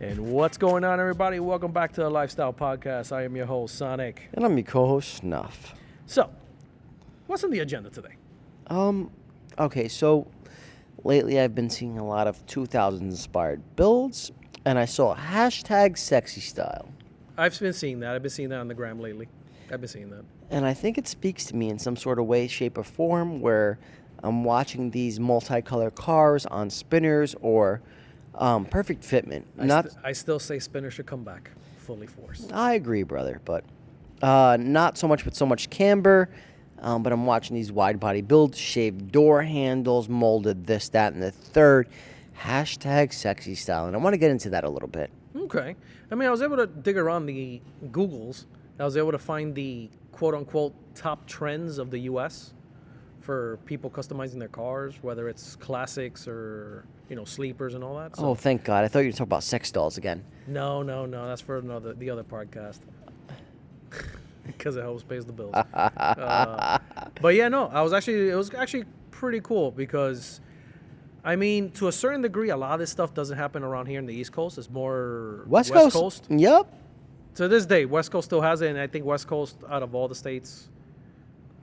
And what's going on, everybody? Welcome back to the Lifestyle Podcast. I am your host, Sonic. And I'm your co-host, Snuff. So, what's on the agenda today? Okay, so lately I've been seeing a lot of 2000s inspired builds, and I saw hashtag sexy style. I've been seeing that. I've been seeing that on the gram lately. I've been seeing that. And I think it speaks to me in some sort of way, shape, or form where I'm watching these multicolored cars on spinners or perfect fitment. I still say spinner should come back fully forced. I agree, brother, but not so much with so much camber. But I'm watching these wide body builds, shaved door handles, molded this, that, and the third. Hashtag sexy style. And I want to get into that a little bit. Okay. I mean, I was able to dig around the Googles. I was able to find the quote-unquote top trends of the U.S. for people customizing their cars, whether it's classics or, sleepers and all that. So, Oh, thank God. I thought you were talking about sex dolls again. No. That's for the other podcast. Because it helps pays the bills. But yeah, no, it was actually pretty cool because, I mean, to a certain degree, a lot of this stuff doesn't happen around here in the East Coast. It's more West Coast. Yep. To this day, West Coast still has it, and I think West Coast, out of all the states,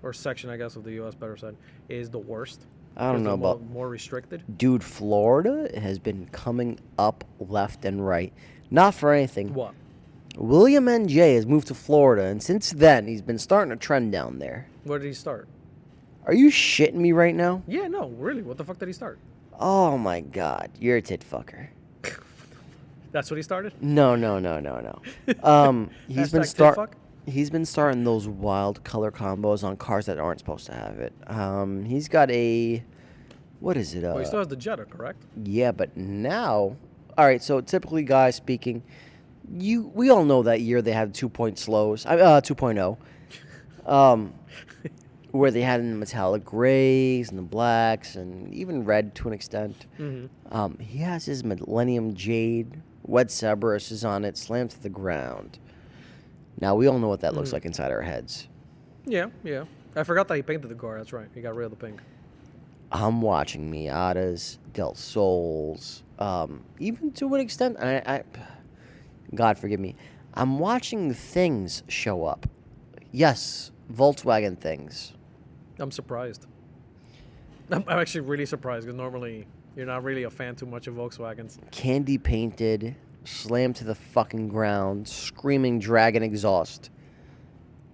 or section, I guess, of the U.S., better said, is the worst. I don't know about... More restricted. Dude, Florida has been coming up left and right. Not for anything. What? William N.J. has moved to Florida, and since then, he's been starting a trend down there. Where did he start? Are you shitting me right now? Yeah, no, really. What the fuck did he start? Oh, my God. You're a tit fucker. That's what he started? No. He's been starting those wild color combos on cars that aren't supposed to have it. He's got a... What is it? Well, he still has the Jetta, correct? Yeah, but now... All right, so typically, guys speaking... We all know that year they had 2.0, where they had in the metallic grays and the blacks and even red to an extent. Mm-hmm. He has his Millennium Jade, Wed Cerberus is on it, slammed to the ground. Now, we all know what that looks like inside our heads. Yeah. I forgot that he painted the car. That's right. He got rid of the pink. I'm watching Miatas, Del Sols, even to an extent, I God forgive me, I'm watching things show up. Yes, Volkswagen things. I'm surprised. I'm actually really surprised because normally you're not really a fan too much of Volkswagens. Candy painted, slammed to the fucking ground, screaming dragon exhaust.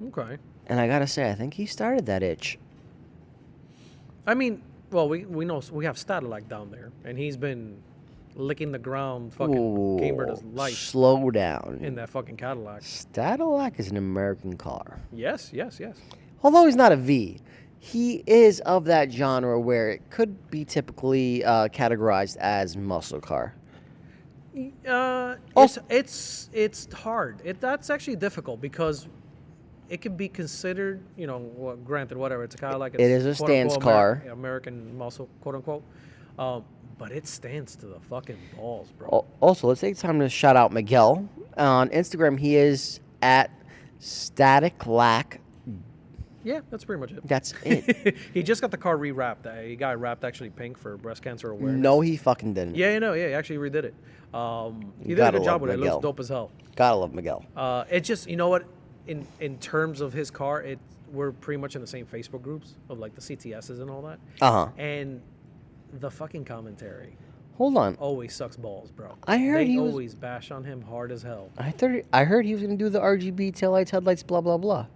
Okay. And I gotta say, I think he started that itch. I mean, well, we know we have Stadilak down there, and he's been licking the ground, fucking gamered his life. Slow down. In that fucking Cadillac. Stadilak is an American car. Yes. Although he's not a V, he is of that genre where it could be typically categorized as muscle car. It's hard. That's actually difficult because it can be considered, granted, whatever. It's a Cadillac. It is a stance car. American muscle, quote unquote. But it stands to the fucking balls, bro. Also, let's take time to shout out Miguel. On Instagram, he is at Static Lack. Yeah, that's pretty much it. That's it. He just got the car re-wrapped. He got it wrapped actually pink for breast cancer awareness. No, he fucking didn't. Yeah, he actually redid it. He did a good job with it. It looks dope as hell. Gotta love Miguel. It just, you know what? In terms of his car, we're pretty much in the same Facebook groups of like the CTSs and all that. And the fucking commentary. Hold on. Always sucks balls, bro. I heard they always bash on him hard as hell. I heard he was gonna do the RGB taillights, headlights, blah blah blah.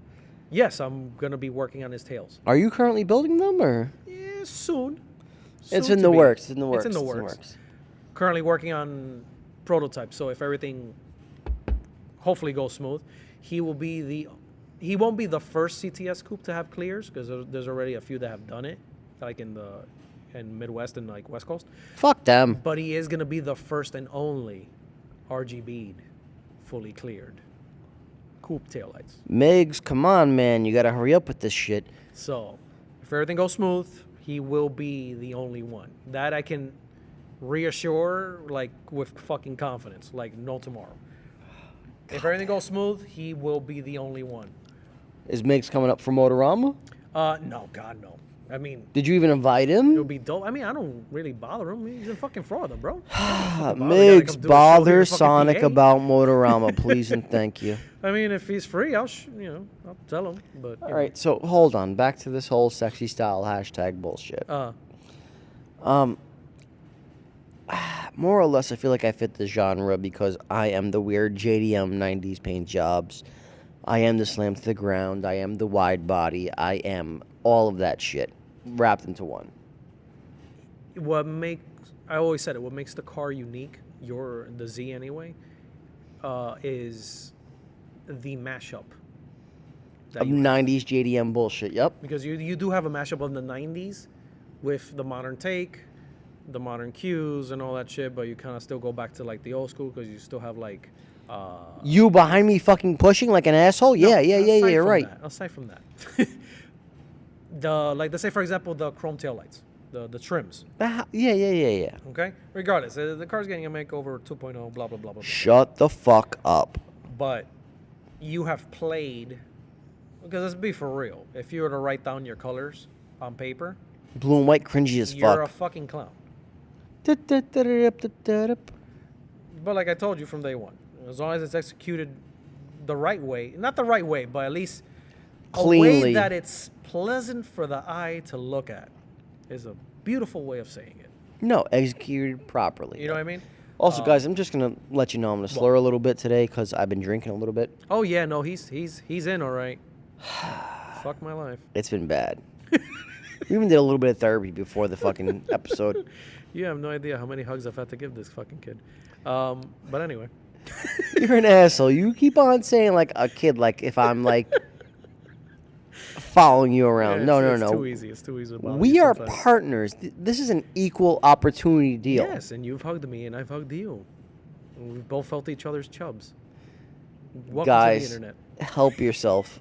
Yes, I'm gonna be working on his tails. Are you currently building them, or? Yeah, soon. It's in the works. It's in the works. Currently working on prototypes. So if everything hopefully goes smooth, he won't be the first CTS coupe to have clears because there's already a few that have done it, like in Midwest and like West Coast. Fuck them. But he is gonna be the first and only RGB'd, fully cleared coupe taillights. Migs, come on, man, you gotta hurry up with this shit. So, if everything goes smooth, he will be the only one. That I can reassure, like, with fucking confidence, like no tomorrow. God. If everything goes smooth, he will be the only one. Is Migs coming up for Motorama? No, God, no. I mean, Did you even invite it would him? be dope. I mean, I don't really bother him. He's in fucking Florida, bro. Migs, bother Fucking Sonic PA. about Motorama, please and thank you. I mean, if he's free, I'll tell him. But All right, so hold on. Back to this whole sexy style hashtag bullshit. More or less, I feel like I fit the genre because I am the weird JDM 90s paint jobs. I am the slam to the ground. I am the wide body. I am all of that shit wrapped into one. I always said it. What makes the car unique, the Z anyway, is the mashup. Of 90s JDM bullshit, yep. Because you do have a mashup of the 90s with the modern take, the modern cues and all that shit, but you kind of still go back to like the old school because you still have like You behind me fucking pushing like an asshole? Yeah, right. Aside from that, let's say for example the chrome taillights, the trims. Yeah. Okay, regardless, the car's getting a makeover 2.0, blah blah blah blah. Shut the fuck up. But you have played, because let's be for real. If you were to write down your colors on paper, Blue and white cringy as you're a fuck. fucking clown. But like I told you from day one, as long as it's executed the right way, not the right way, but at least a way Cleanly. that it's pleasant for the eye to look at, is a beautiful way of saying it. No, executed properly. You know what I mean? Also, guys, I'm just gonna let you know I'm gonna slur a little bit today because I've been drinking a little bit. Oh yeah, no, he's in all right. Fuck my life. It's been bad. We even did a little bit of therapy before the fucking episode. You have no idea how many hugs I've had to give this fucking kid. But anyway. You're an asshole. You keep on saying like a kid, like if I'm like following you around. No. It's too easy. It's too easy. To bother We you are sometimes. partners. This is an equal opportunity deal. Yes, and you've hugged me and I've hugged you. And we've both felt each other's chubs. Welcome Guys, to the internet. help yourself.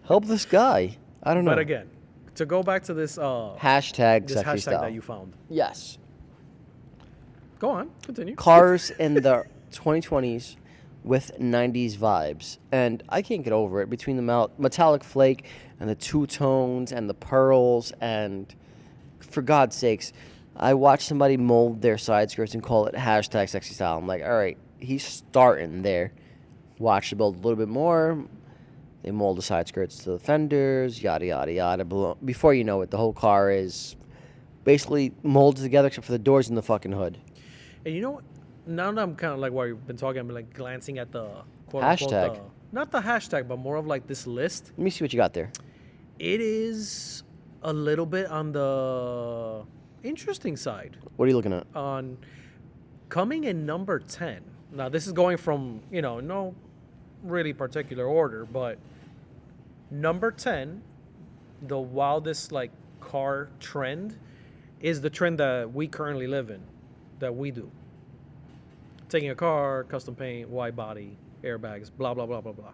Help this guy. I don't know. But again, to go back to this Hashtag this sexy hashtag style. that you found. Yes. Go on, continue. Cars in the 2020s with 90s vibes. And I can't get over it between the metallic flake and the two tones and the pearls. And for God's sakes, I watched somebody mold their side skirts and call it hashtag sexy style. I'm like, all right, he's starting there. Watch it build a little bit more. They mold the side skirts to the fenders, yada, yada, yada. Before you know it, the whole car is basically molded together except for the doors and the fucking hood. And you know what? Now that I'm kind of like while you've been talking, I'm like glancing at the quote Hashtag. unquote, not the hashtag, but more of like this list. Let me see what you got there. It is a little bit on the interesting side. What are you looking at? On coming in number 10. Now this is going from, no really particular order, but number 10, the wildest like car trend is the trend that we currently live in, that we do. Taking a car, custom paint, wide body, airbags, blah, blah, blah, blah, blah.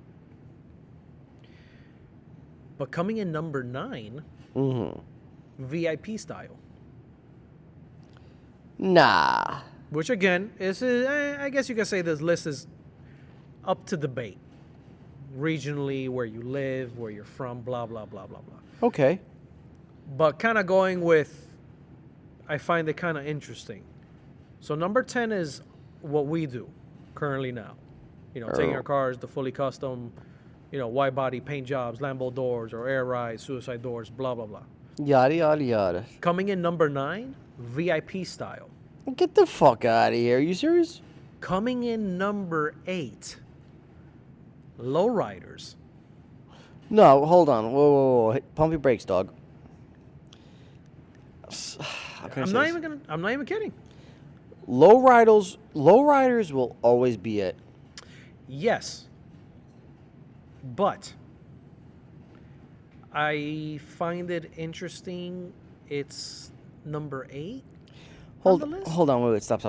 But coming in number 9, VIP style. Nah. Which again, I guess you could say this list is up to debate. Regionally, where you live, where you're from, blah, blah, blah, blah, blah. Okay. But kind of going with, I find it kind of interesting. So number 10 is what we do currently now. Taking our cars, the fully custom, wide body paint jobs, Lambo doors or air rides, suicide doors, blah, blah, blah. Yada, yada, yada. Coming in number 9, VIP style. Get the fuck out of here. Are you serious? Coming in number 8, lowriders. No, hold on. Whoa. Pump your brakes, dog. I'm not even kidding. Lowriders will always be it. Yes. But I find it interesting. It's number 8 on the list. Hold on, wait, stop.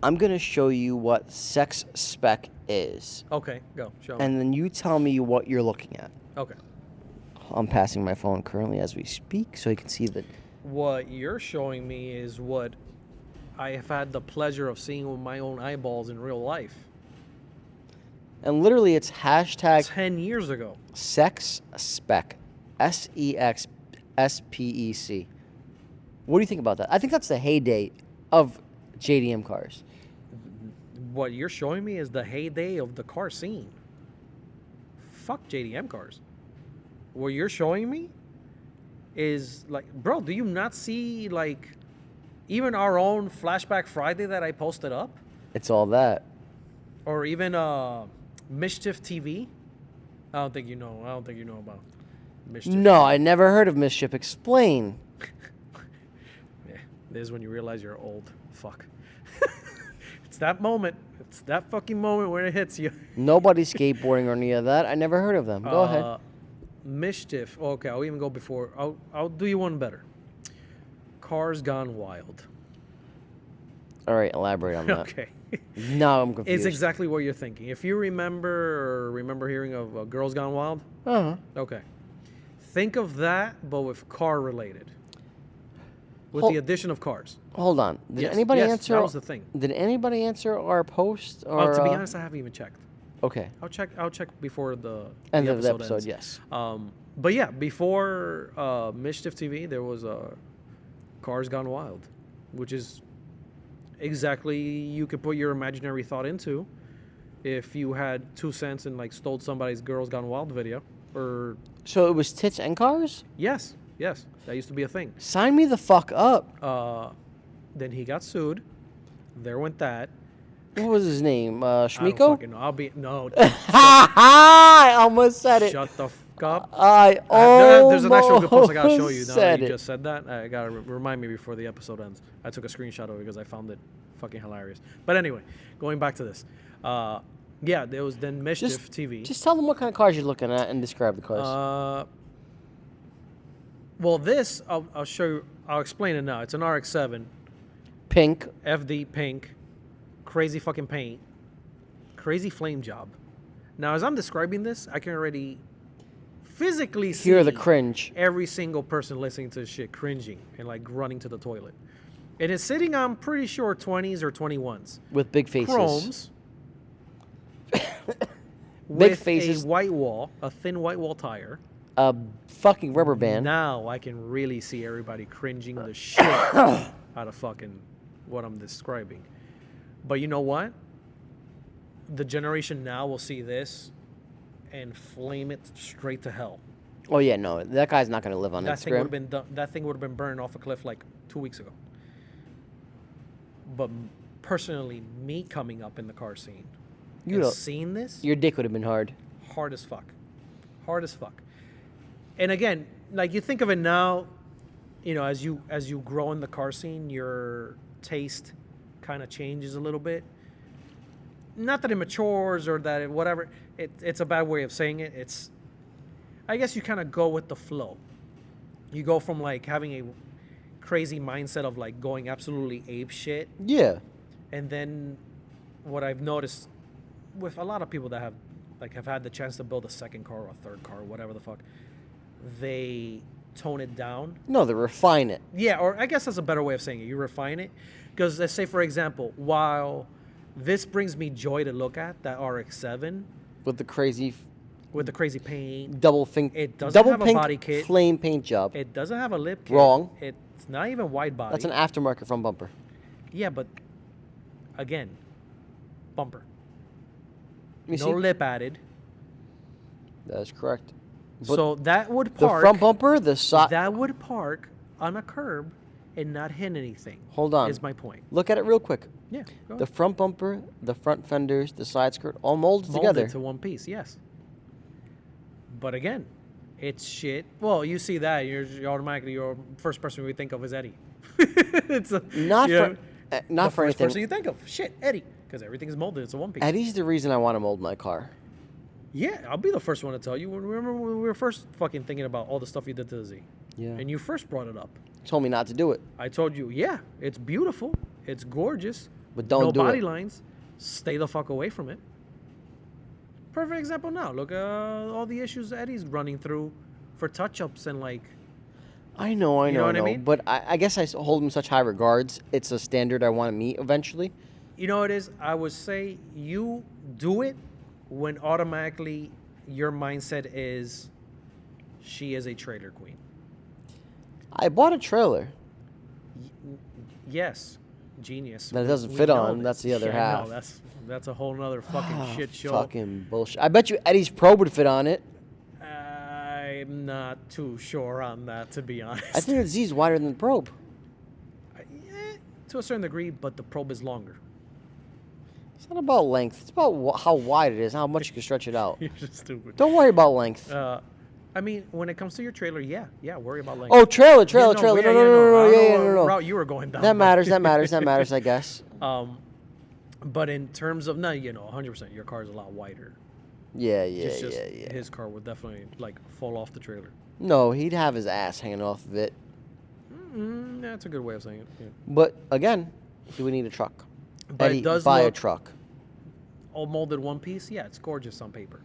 I'm gonna show you what sex spec is. Okay, go. Show me. And then you tell me what you're looking at. Okay. I'm passing my phone currently as we speak, so you can see that. What you're showing me is what I have had the pleasure of seeing with my own eyeballs in real life. And literally, it's hashtag 10 years ago. sex spec. SEX SPEC. What do you think about that? I think that's the heyday of JDM cars. What you're showing me is the heyday of the car scene. Fuck JDM cars. What you're showing me is like, bro, do you not see like even our own Flashback Friday that I posted up? It's all that. Or even Mischief TV? I don't think you know about Mischief. No, I never heard of Mischief. Explain. Yeah, this is when you realize you're old. Fuck. It's that moment. It's that fucking moment where it hits you. Nobody's skateboarding or any of that. I never heard of them. Go ahead. Mischief. Okay, I'll even go before. I'll do you one better. Cars Gone Wild. All right, elaborate on that. Okay. No, I'm confused. It's exactly what you're thinking. If you remember hearing of Girls Gone Wild. Uh-huh. Okay. Think of that, but with car related. With the addition of cars. Hold on. Did Yes, anybody yes, answer? that was the thing. Did anybody answer our post? Or, To be honest, I haven't even checked. Okay. I'll check before the End of the episode episode, ends. yes. But yeah, before Mischief TV, there was Cars Gone Wild, which is exactly you could put your imaginary thought into if you had 2 cents and like stole somebody's Girls Gone Wild video. Or So it was tits and cars? yes, that used to be a thing. Sign me the fuck up. Then he got sued. There went that. What was his name? I don't Shmiko? fucking know. No. I almost said it. Shut the fuck up. I almost There's an actual good post I gotta show you. Now that said you it. just said that, I gotta remind me before the episode ends. I took a screenshot of it because I found it fucking hilarious. But anyway, going back to this. Yeah, there was then Mischief TV. Just tell them what kind of cars you're looking at and describe the cars. Well, this I'll show you. I'll explain it now. It's an RX-7, Pink. FD pink, crazy fucking paint, crazy flame job. Now, as I'm describing this, I can already physically see Hear the cringe. every single person listening to this shit cringing and like running to the toilet. And it's sitting on pretty sure 20s or 21s. With big faces. Chromes. Big with faces. a white wall, a thin white wall tire. A fucking rubber band. Now I can really see everybody cringing the shit out of fucking what I'm describing. But you know what? The generation now will see this and flame it straight to hell. Oh, yeah, no. That guy's not going to live on That thing would Instagram. have been done, that thing would have been burned off a cliff like 2 weeks ago. But personally, me coming up in the car scene You and know, seeing this, your dick would have been hard. hard as fuck. Hard as fuck. And again, like you think of it now, you know, as you grow in the car scene, your taste kind of changes a little bit. Not that it matures or that it whatever. It's a bad way of saying it. It's, I guess you kind of go with the flow. You go from like having a crazy mindset of like going absolutely ape shit, Yeah. and then what I've noticed with a lot of people that have had the chance to build a second car or a third car or whatever the fuck, they tone it down. No, they refine it. Yeah, or I guess that's a better way of saying it. You refine it. Because let's say, for example, while this brings me joy to look at, that RX-7 With the crazy with the crazy paint, double pink, it doesn't double have a pink body kit. flame paint job. It doesn't have a lip kit. Wrong. It's not even wide body. That's an aftermarket front bumper. Yeah, but again, bumper. You No see? lip added. That is correct. But So that would the park. front bumper, the side. That would park on a curb and not hit anything. Hold on. Is my point. Look at it real quick. Yeah. Go The ahead. front bumper, the front fenders, the side skirt, all molded Molded together. to one piece. Yes. But again, it's shit. Well, you see that, you're automatically your first person we think of is Eddie. It's Not yeah, for not the for first anything. person you think of. Shit, Eddie, because everything's molded. It's a one piece. Eddie's the reason I want to mold my car. Yeah, I'll be the first one to tell you. Remember when we were first fucking thinking about all the stuff you did to the Z? Yeah. And you first brought it up. Told me not to do it. I told you, yeah, it's beautiful, it's gorgeous, But don't no do body it. lines. Stay the fuck away from it. Perfect example now. Look at all the issues Eddie's running through for touch-ups and like. I know, You know what I mean? But I guess I hold him in such high regards. It's a standard I want to meet eventually. You know what it is? I would say you do it when automatically your mindset is she is a trailer queen. I bought a trailer Yes, genius. that it doesn't We fit know on. this. That's the other Yeah, half. no, that's a whole nother fucking shit show. Fucking bullshit. I bet you Eddie's probe would fit on it. I'm not too sure on that, to be honest. I think the Z's wider than the probe. To a certain degree, but the probe is longer. It's not about length. It's about how wide it is, how much you can stretch it out. You're just stupid. Don't worry about length. I mean, when it comes to your trailer, yeah, worry about length. Oh, trailer. Yeah, No, I don't no, know no. what route you were going down. That but- matters, I guess. But in terms of 100%, your car is a lot wider. Yeah. His car would definitely fall off the trailer. No, he'd have his ass hanging off of it. That's a good way of saying it. Yeah. But again, do we need a truck? But Eddie, it does buy a look truck. all molded one piece. Yeah, it's gorgeous on paper.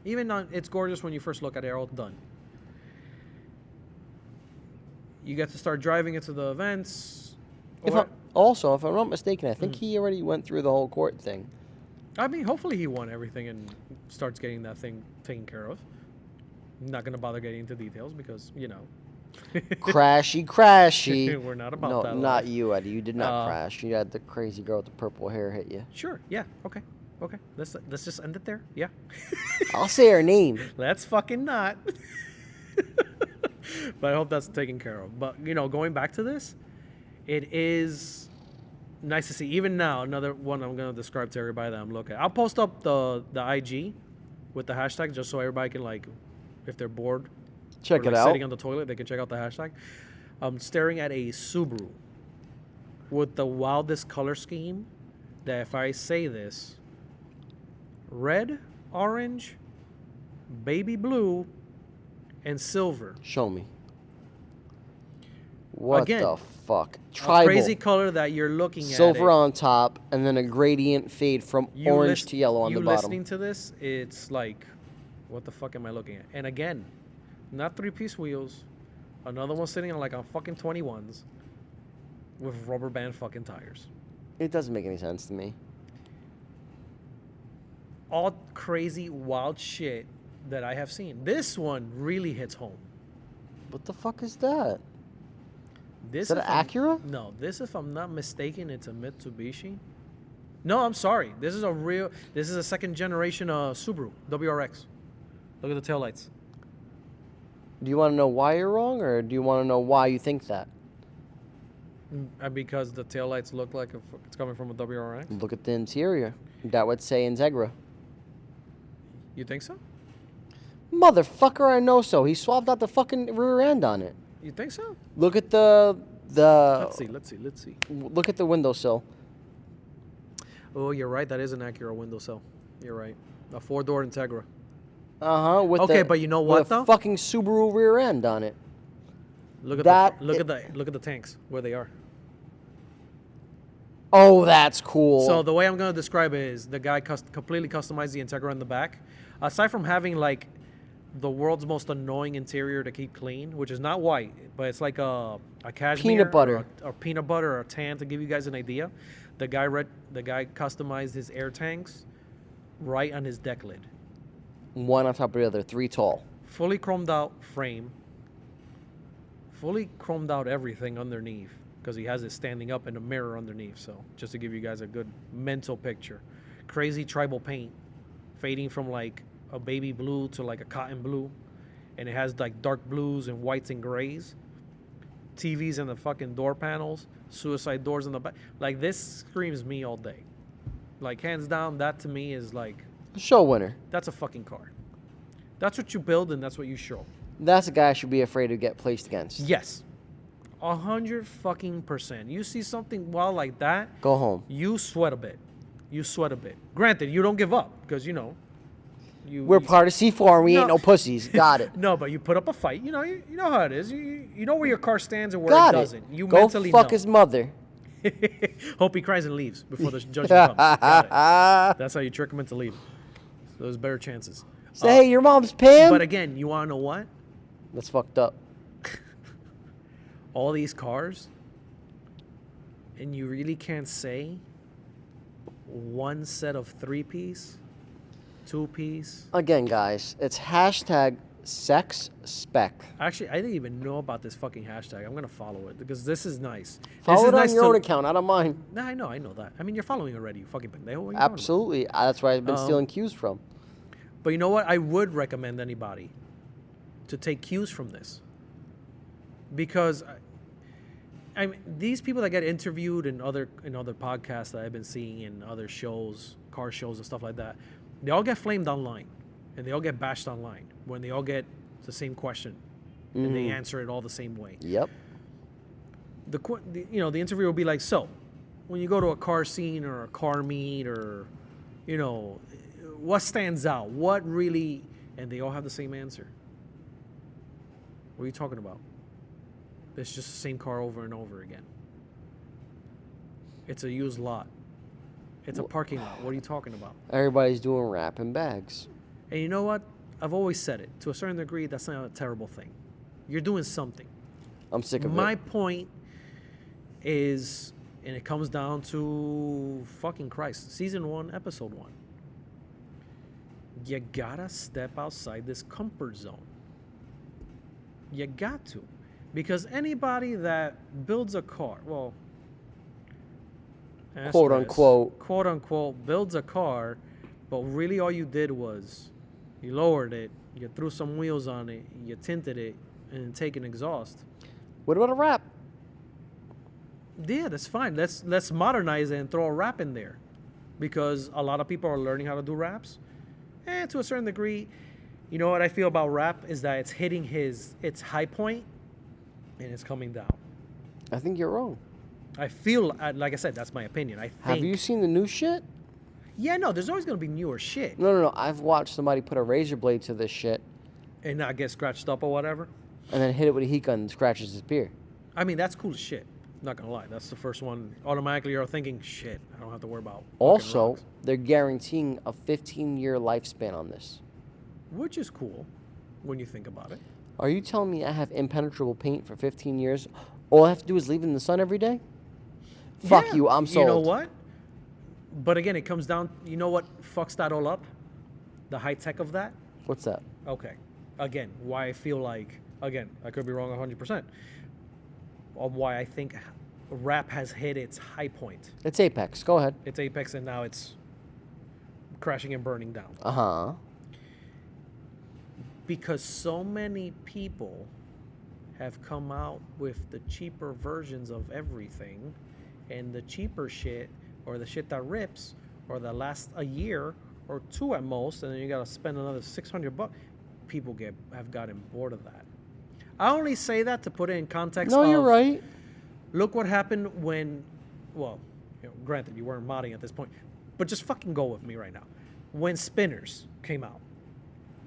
It's gorgeous when you first look at it all done. You get to start driving into the events. If I'm not mistaken, I think he already went through the whole court thing. I mean, hopefully he won everything and starts getting that thing taken care of. I'm not going to bother getting into details because, Crashy. We're not about No, that. not life. you, Eddie. You did not crash. You had the crazy girl with the purple hair hit you. Sure. Yeah. Okay. Let's just end it there. Yeah. I'll say her name. Let's fucking not. But I hope that's taken care of. But, going back to this, it is nice to see. Even now, another one I'm going to describe to everybody that I'm looking at. I'll post up the IG with the hashtag just so everybody can, if they're bored, Check or, it out. sitting on the toilet, they can check out the hashtag. I'm staring at a Subaru with the wildest color scheme that if I say this, red, orange, baby blue, and silver. Show me. What Again, the fuck? A Tribal. crazy color that you're looking at. Silver it. on top, and then a gradient fade from orange to yellow on the You bottom. listening to this, it's like, what the fuck am I looking at? And again, not 3-piece wheels. Another one sitting on fucking 21s with rubber band fucking tires. It doesn't make any sense to me. All crazy, wild shit that I have seen. This one really hits home. What the fuck is that? This Is that an Acura? No, this, if I'm not mistaken, it's a Mitsubishi. No, I'm sorry. This is a second generation Subaru WRX. Look at the taillights. Do you want to know why you're wrong, or do you want to know why you think that? Because the taillights look like it's coming from a WRX. Look at the interior. That would say Integra. You think so? Motherfucker, I know so. He swapped out the fucking rear end on it. You think so? Look at the. Let's see. Look at the windowsill. Oh, you're right. That is an Acura windowsill. You're right. A 4-door Integra. Okay, but you know what, with a though? fucking Subaru rear end on it. Look at That look at the tanks where they are. Oh, that's cool. So the way I'm gonna describe it is the guy completely customized the Integra in the back. Aside from having the world's most annoying interior to keep clean, which is not white, but it's like a cashmere Peanut butter. or peanut butter or tan to give you guys an idea. The guy customized his air tanks right on his deck lid. One on top of the other, 3 tall. Fully chromed out frame. Fully chromed out everything underneath because he has it standing up in a mirror underneath. So just to give you guys a good mental picture. Crazy tribal paint fading from a baby blue to a cotton blue. And it has dark blues and whites and grays. TVs in the fucking door panels. Suicide doors in the back. This screams me all day. Hands down, that to me is Show winner. that's a fucking car. That's what you build and that's what you show. That's a guy I should be afraid to get placed against. Yes. 100%. You see something wild like that, Go home. you sweat a bit. Granted, you don't give up because We're part of C4 and we ain't No. no pussies. Got it. No, but you put up a fight. You know how it is. You know where your car stands and where Got it it. doesn't. You Go mentally fuck know. his mother. Hope he cries and leaves before the judge comes. Got it. That's how you trick him into leaving. So there's better chances. Say, hey, your mom's Pam? But again, you want to know what? That's fucked up. All these cars, and you really can't say one set of 3-piece, 2-piece. Again, guys, it's hashtag Sex Spec. Actually, I didn't even know about this fucking hashtag. I'm gonna follow it because this is nice. Follow this it is on nice your own account, not on mine. Nah, I know that. I mean, you're following already, you fucking pendejo. What are you talking about? Absolutely. That's where I've been stealing cues from. But you know what? I would recommend anybody to take cues from this. Because I mean, these people that get interviewed in other podcasts that I've been seeing in other shows, car shows and stuff like that, they all get flamed online and they all get bashed online when they all get the same question and they answer it all the same way. Yep. The interviewer will be like, so when you go to a car scene or a car meet or what stands out? What really? And they all have the same answer. What are you talking about? It's just the same car over and over again. It's a used lot. It's a parking lot. What are you talking about? Everybody's doing wrapping bags. And you know what? I've always said it. To a certain degree, that's not a terrible thing. You're doing something. I'm sick of My it. point is, and it comes down to fucking Christ. Season 1, episode 1. You gotta step outside this comfort zone. You got to. Because anybody that builds a car, well, Quote unquote, builds a car, but really all you did was you lowered it, you threw some wheels on it, you tinted it, and take an exhaust. What about a wrap? Yeah, that's fine. Let's modernize it and throw a wrap in there, because a lot of people are learning how to do wraps, and to a certain degree, you know what I feel about wrap is that it's hitting its high point, and it's coming down. I think you're wrong. I feel like I said, that's my opinion. I think. Have you seen the new shit? Yeah, no. There's always gonna be newer shit, No. I've watched somebody put a razor blade to this shit and not get scratched up or whatever. and then hit it with a heat gun and scratches his beer. I mean, that's cool as shit. Not gonna lie, that's the first one. Automatically, you're thinking, shit. I don't have to worry about. fucking Also, rocks. they're guaranteeing a 15-year lifespan on this. Which is cool when you think about it. Are you telling me I have impenetrable paint for 15 years? All I have to do is leave it in the sun every day? Fuck Yeah, you, I'm sold. You know what? But again, it comes down. You know what fucks that all up? The high tech of that. What's that? Okay. Again, why I feel like, again, I could be wrong 100%. On why I think rap has hit its high point. It's Apex. Go ahead. It's apex, and now it's crashing and burning down. Uh-huh. Because so many people have come out with the cheaper versions of everything, and the cheaper shit, or the shit that rips, or that lasts a year or two at most, and then you gotta spend another $600. People have gotten bored of that. I only say that to put it in context. No, you're right. Look what happened when, well, granted you weren't modding at this point, but just fucking go with me right now. When spinners came out,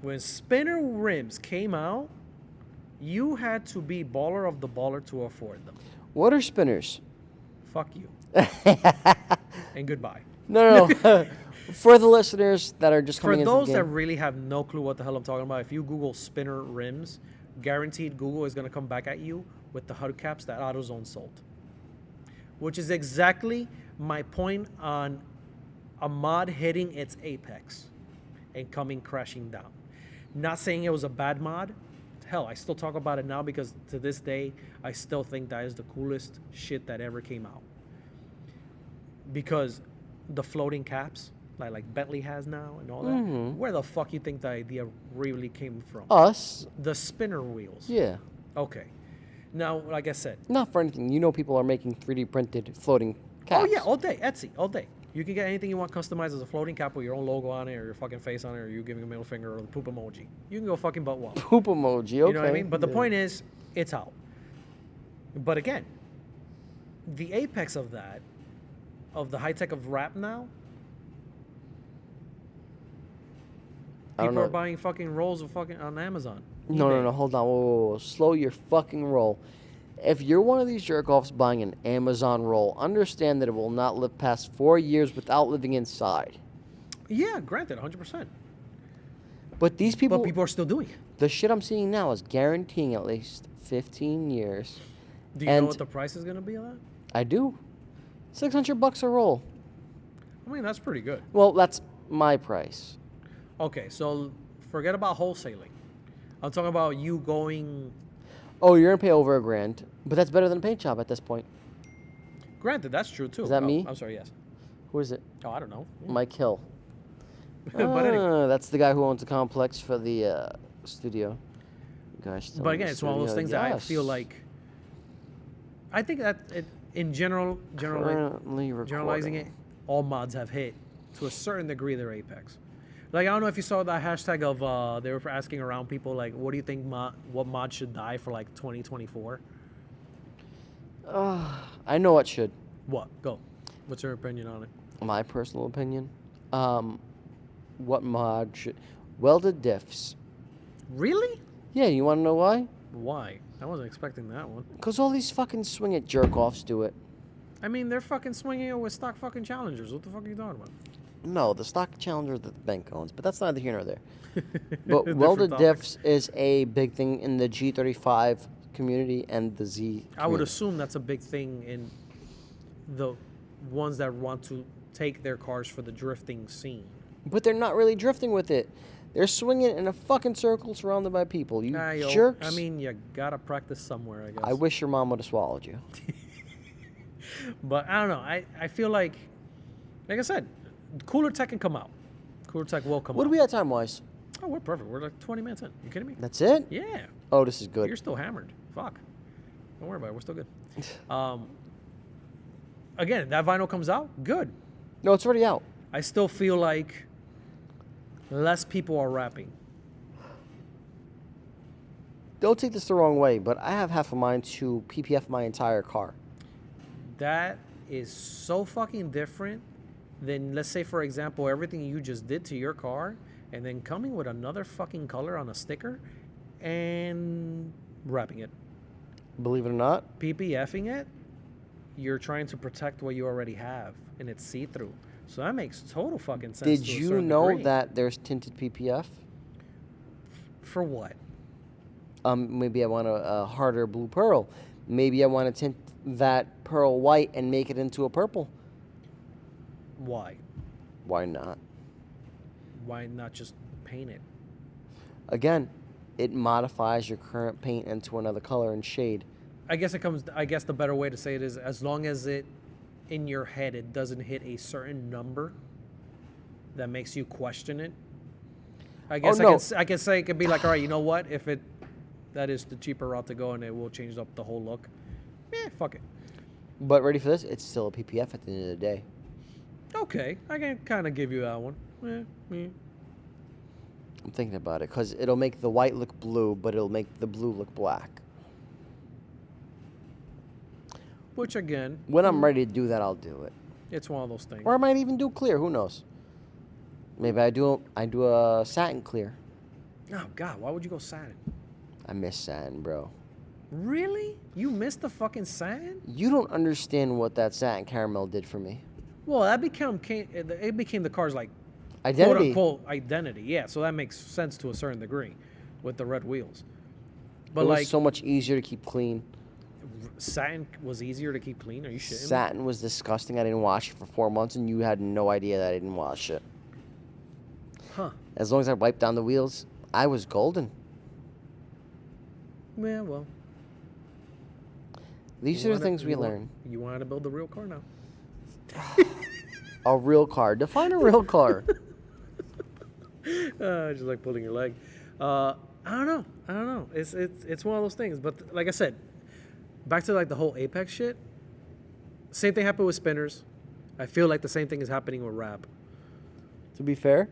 when spinner rims came out, you had to be baller of the baller to afford them. What are spinners? Fuck you. And goodbye. No. For the listeners that are just For coming into the those that game. really have no clue what the hell I'm talking about, if you Google spinner rims, guaranteed Google is going to come back at you with the hubcaps that AutoZone sold. Which is exactly my point on a mod hitting its apex and coming crashing down. Not saying it was a bad mod. Hell, I still talk about it now because to this day, I still think that is the coolest shit that ever came out. Because the floating caps, like Bentley has now and all that, where the fuck you think the idea really came from? Us? The spinner wheels. Yeah. Okay. Now, like I said. Not for anything. You know people are making 3D printed floating caps. Oh, yeah, all day. Etsy, all day. You can get anything you want customized as a floating cap with your own logo on it or your fucking face on it or you giving a middle finger or the poop emoji. You can go fucking butt wild. Poop emoji, okay. You know what I mean? But the point is, it's out. But again, the apex of that, of the high tech of rap now, people are buying fucking rolls of fucking on Amazon. No, hold on. Whoa. Slow your fucking roll. If you're one of these jerk-offs buying an Amazon roll, understand that it will not live past 4 years without living inside. Yeah, granted, 100%. But these people... But people are still doing it. The shit I'm seeing now is guaranteeing at least 15 years. Do you know what the price is going to be on that? I do. $600 a roll. I mean, that's pretty good. Well, that's my price. Okay, so forget about wholesaling. I'm talking about you going. Oh, you're gonna pay over $1,000, but that's better than a paint job at this point. Granted, that's true too. Is that Oh, me? I'm sorry. Yes. Who is it? Oh, I don't know. Mike Hill. But anyway. That's the guy who owns the complex for the studio. Gosh. But again, it's one of those things that I feel like. I think that in generalizing it, all mods have hit to a certain degree their apex. Like I don't know if you saw that hashtag of they were asking around people like, what do you think what mod should die for like 2024? I know what should. What? Go. What's your opinion on it? My personal opinion. What mod should? Welded diffs. Really? Yeah, you want to know why? Why? I wasn't expecting that one. Because all these fucking swing it jerk-offs do it. I mean, they're fucking swinging it with stock fucking challengers. What the fuck are you talking about? No, the stock challenger that the bank owns, but that's neither here nor there. But Different welded topic. diffs is a big thing in the G35 community and the Z community. I would assume that's a big thing in the ones that want to take their cars for the drifting scene. But they're not really drifting with it. They're swinging in a fucking circle surrounded by people. You jerks. I mean, you gotta practice somewhere, I guess. I wish your mom would have swallowed you. But I don't know. I feel like I said, cooler tech can come out. Cooler tech will come out. What are we at time-wise? Oh, we're perfect. We're like 20 minutes in. You kidding me? That's it? Yeah. Oh, this is good. You're still hammered. Fuck. Don't worry about it. We're still good. Again, that vinyl comes out. Good. No, it's already out. I still feel like less people are rapping. Don't take this the wrong way, but I have half a mind to PPF my entire car. That is so fucking different than, let's say, for example, everything you just did to your car and then coming with another fucking color on a sticker and wrapping it. Believe it or not. PPFing it, you're trying to protect what you already have, and it's see-through. So that makes total fucking sense. Did to a you certain know degree. that there's tinted PPF? For what? Maybe I want a harder blue pearl. Maybe I want to tint that pearl white and make it into a purple. Why? Why not? Why not just paint it? Again, it modifies your current paint into another color and shade. I guess the better way to say it is, as long as it, in your head, it doesn't hit a certain number that makes you question it. I guess no. I can say it could be like, all right, you know what? If that is the cheaper route to go and it will change up the whole look, fuck it. But ready for this? It's still a PPF at the end of the day. Okay, I can kind of give you that one. I'm thinking about it because it'll make the white look blue, but it'll make the blue look black. Which again, When I'm ready to do that, I'll do it. it's one of those things. Or I might even do clear. Who knows? Maybe I do a satin clear. Oh God, why would you go satin? I miss satin, bro. Really? You missed the fucking satin? You don't understand what that satin caramel did for me. Well, it became the car's like Identity. quote unquote identity. Yeah, so that makes sense to a certain degree with the red wheels. But It was like so much easier to keep clean. satin was easier to keep clean. Are you shitting me? Satin was disgusting. I didn't wash it for 4 months, and you had no idea that I didn't wash it. Huh. As long as I wiped down the wheels, I was golden. Yeah, well. These you are the wanna- things we you want- learn. You wanted to build a real car now. A real car. Define a real car. Just like pulling your leg. I don't know. It's one of those things. But like I said, back to like the whole Apex shit. Same thing happened with spinners. I feel like the same thing is happening with rap. To be fair,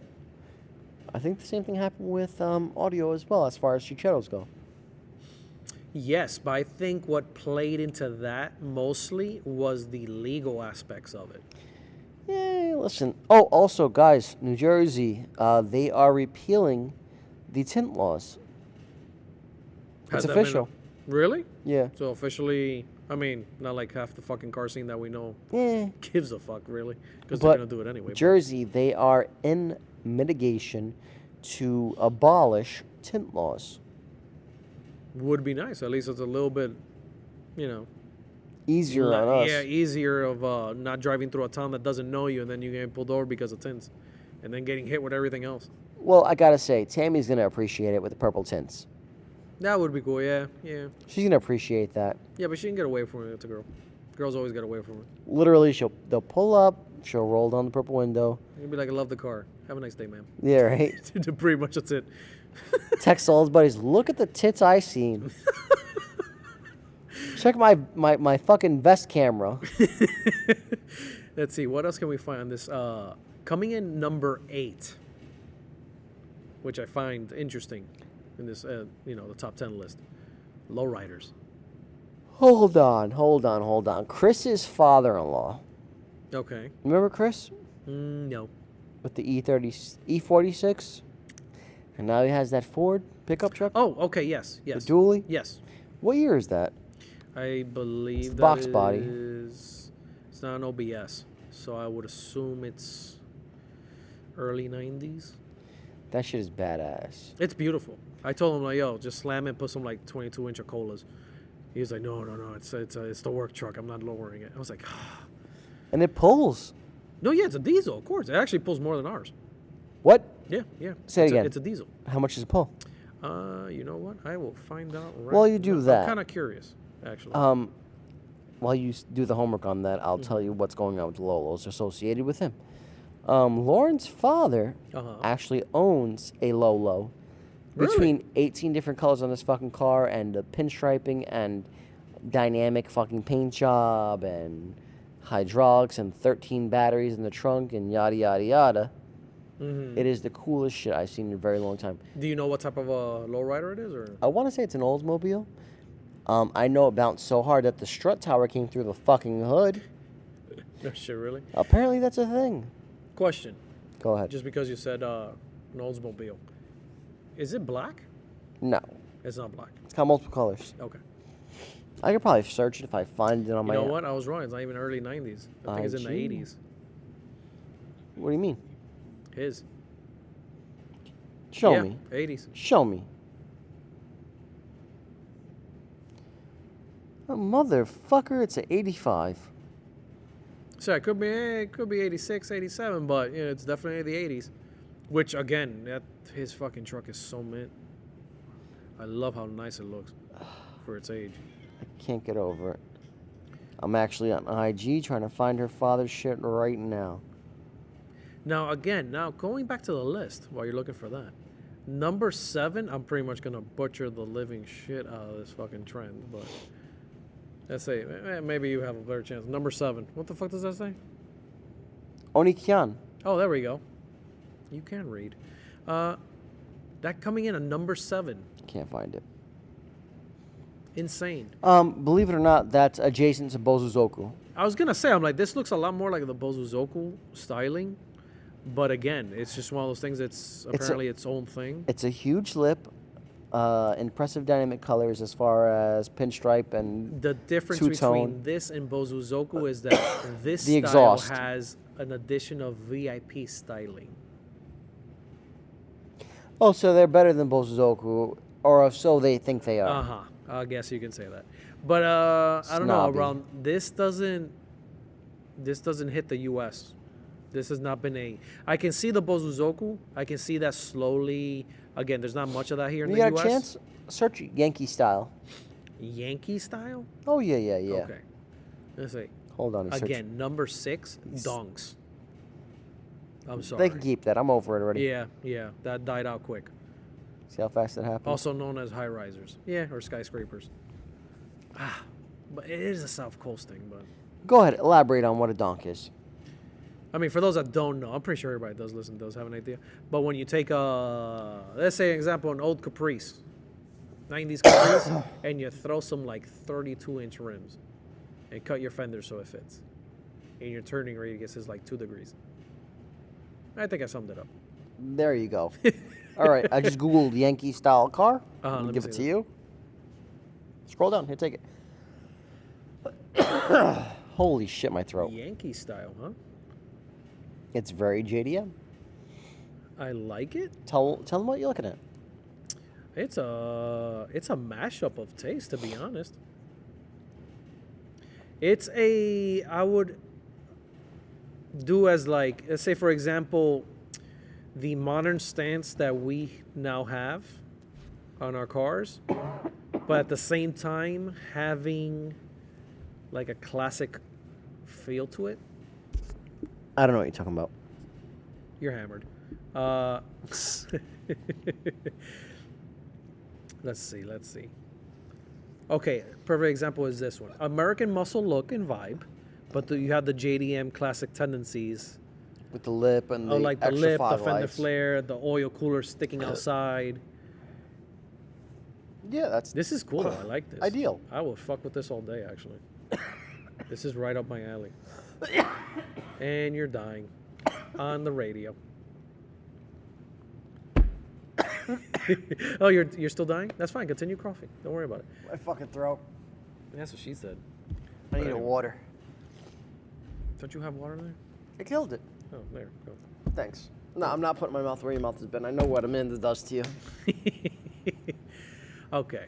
I think the same thing happened with audio as well, as far as chicharros go. Yes, but I think what played into that mostly was the legal aspects of it. Yeah, listen. Oh, also, guys, New Jersey, they are repealing the tint laws. Has It's that been official. Really? Yeah. So officially, I mean, not like half the fucking car scene that we know Yeah. gives a fuck, really, because But they're gonna do it anyway. Jersey, they are in mitigation to abolish tint laws. Would be nice. At least it's a little bit, you know, Easier on us. yeah, easier of not driving through a town that doesn't know you and then you getting pulled over because of tints, and then getting hit with everything else. Well, I gotta say, Tammy's gonna appreciate it with the purple tints. That would be cool. Yeah, yeah, She's gonna appreciate that. yeah. But she can get away from it. It's a girl. Girls always get away from it. Literally, they'll pull up. She'll roll down the purple window. You'll be like, I love the car. Have a nice day, ma'am. Yeah, right. Pretty much that's it. Text all his buddies. Look at the tits I seen. Check my fucking vest camera. Let's see. What else can we find on this? Coming in number 8, which I find interesting in this, the top 10 list. Lowriders. Hold on. Chris's father-in-law. Okay. Remember Chris? No. With the E46? And now he has that Ford pickup truck? Oh, okay. Yes. The Yes. dually? Yes. What year is that? I believe It's that box body. it's not an OBS, so I would assume it's early 90s. That shit is badass. It's beautiful. I told him, like, yo, just slam it, put some like 22-inch colas. He was like, no, it's the work truck. I'm not lowering it. I was like, And it pulls. no, yeah, it's a diesel, of course. It actually pulls more than ours. What? Yeah, yeah. Say it It's again. It's a diesel. How much does it pull? You know what? I will find out right While you do now. that. I'm kind of curious, actually. While you do the homework on that, I'll tell you what's going on with Lolos associated with him. Lauren's father actually owns a Lolo. Really? Between 18 different colors on this fucking car and the pinstriping and dynamic fucking paint job and hydraulics and 13 batteries in the trunk and yada, yada, yada. Mm-hmm. It is the coolest shit I've seen in a very long time. Do you know what type of a lowrider it is, or? I want to say it's an Oldsmobile. I know it bounced so hard that the strut tower came through the fucking hood. No shit, really? Apparently that's a thing. Question. Go ahead. Just because you said an Oldsmobile. Is it black? No. It's not black. It's got multiple colors. Okay. I could probably search it if I find it on You my... know what? I was wrong. It's not even early 90s. I think it's in the IG? 80s. What do you mean? His. Show Yeah, me. 80s. Show me. Oh, motherfucker, it's an 85. So it could be 86, 87, but it's definitely the 80s. Which again, his fucking truck is so mint. I love how nice it looks for its age. I can't get over it. I'm actually on IG trying to find her father's shit right now. Now going back to the list while you're looking for that. Number 7, I'm pretty much gonna butcher the living shit out of this fucking trend, but let's say maybe you have a better chance. Number 7. What the fuck does that say? Onikian. Oh, there we go. You can read. That coming in at number 7. Can't find it. Insane. Believe it or not, that's adjacent to Bozuzoku. I was gonna say, I'm like, this looks a lot more like the Bozuzoku styling, but again, it's just one of those things. It's apparently its own thing. It's a huge lip, impressive dynamic colors as far as pinstripe and The difference two-tone. between this and Bozuzoku is that this The style exhaust. has an addition of VIP styling. Oh, so they're better than Bozuzoku, or so they think they are. Uh-huh. I guess you can say that. But I don't know, Snobby. around this doesn't hit the US. This has not been I can see the Bozuzoku. I can see that slowly. Again, there's not much of that here in You the got US. a chance? Search Yankee style. Yankee style? Oh, yeah. Okay. Let's see. Hold on. Again, number 6, donks. I'm sorry. They can keep that. I'm over it already. Yeah. That died out quick. See how fast it happened? Also known as high risers. Yeah, or skyscrapers. But it is a South Coast thing, but Go ahead. Elaborate on what a donk is. I mean, for those that don't know, I'm pretty sure everybody does have an idea. But when you take let's say, example, an old Caprice, 90s Caprice, and you throw some like 32-inch rims and cut your fender so it fits, and your turning radius is like 2 degrees. I think I summed it up. There you go. All right. I just Googled Yankee style car. Let I'll me give it see to that. you. Scroll down. Here, take it. Holy shit, my throat. Yankee style, huh? It's very JDM. I like it. Tell them what you're looking at. It's a mashup of taste, to be honest. I would do as like, let's say, for example, the modern stance that we now have on our cars, but at the same time having like a classic feel to it. I don't know what you're talking about. You're hammered. Let's see. Okay, perfect example is this one. American muscle look and vibe, but you have the JDM classic tendencies. With the lip and the Like the extra lip, the fog fender lights. flare, the oil cooler sticking outside. Yeah, that's This is cool though. I like this. ideal. I will fuck with this all day, actually. This is right up my alley. And you're dying on the radio. Oh, you're still dying? That's fine. Continue coughing. Don't worry about it. My fucking throat. That's what she said. I need a water. Don't you have water there? I killed it. Oh, there. Go. Thanks. No, I'm not putting my mouth where your mouth has been. I know what Amanda does to you. Okay.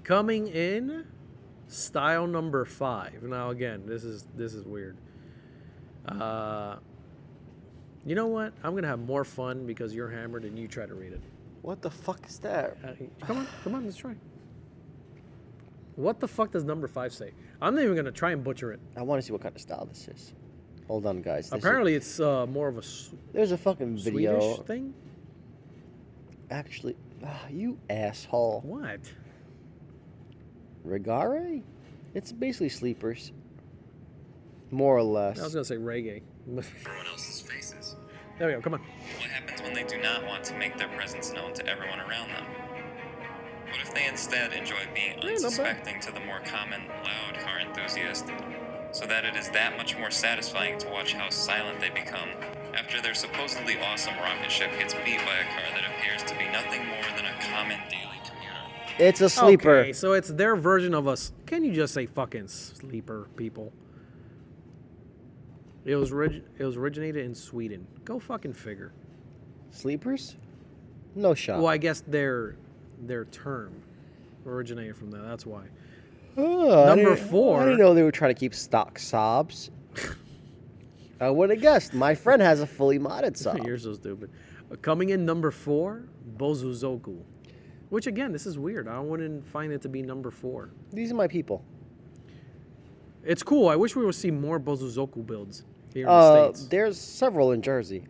Coming in, style number 5. Now again, this is weird. You know what? I'm gonna have more fun because you're hammered and you try to read it. What the fuck is that? Come on, let's try. What the fuck does number 5 say? I'm not even gonna try and butcher it. I want to see what kind of style this is. Hold on, guys. Apparently, it's more of a there's a fucking video. Swedish thing. Actually, you asshole. What? Regare? It's basically sleepers. More or less. I was gonna say reggae. Everyone else's faces. There we go. Come on. What happens when they do not want to make their presence known to everyone around them? What if they instead enjoy being not bad. unsuspecting to the more common, loud car enthusiast, so that it is that much more satisfying to watch how silent they become after their supposedly awesome rocket ship gets beat by a car that appears to be nothing more than a common daily commuter? It's a sleeper. Okay, so it's their version of us. Can you just say fucking sleeper, people? It was originated in Sweden. Go fucking figure. Sleepers? No shot. Well, I guess their term originated from that. That's why. Oh, Number I 4. didn't know they were trying to keep stock Saabs. I would have guessed. My friend has a fully modded Saab. You're so stupid. Coming in number 4, Bozuzoku. Which again, this is weird. I wouldn't find it to be number 4. These are my people. It's cool. I wish we would see more Bozuzoku builds here in the States. There's several in Jersey.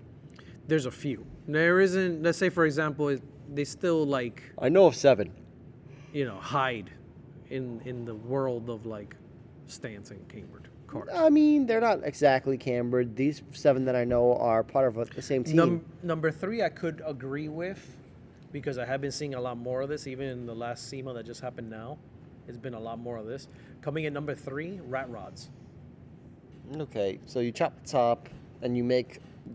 There's a few. There isn't, let's say for example, they still like, I know of 7. hide in the world of like stance and cambered cars. I mean, they're not exactly cambered. These 7 that I know are part of the same team. Number 3, I could agree with because I have been seeing a lot more of this, even in the last SEMA that just happened now. It's been a lot more of this. Coming in number 3, rat rods. Okay, so you chop the top and you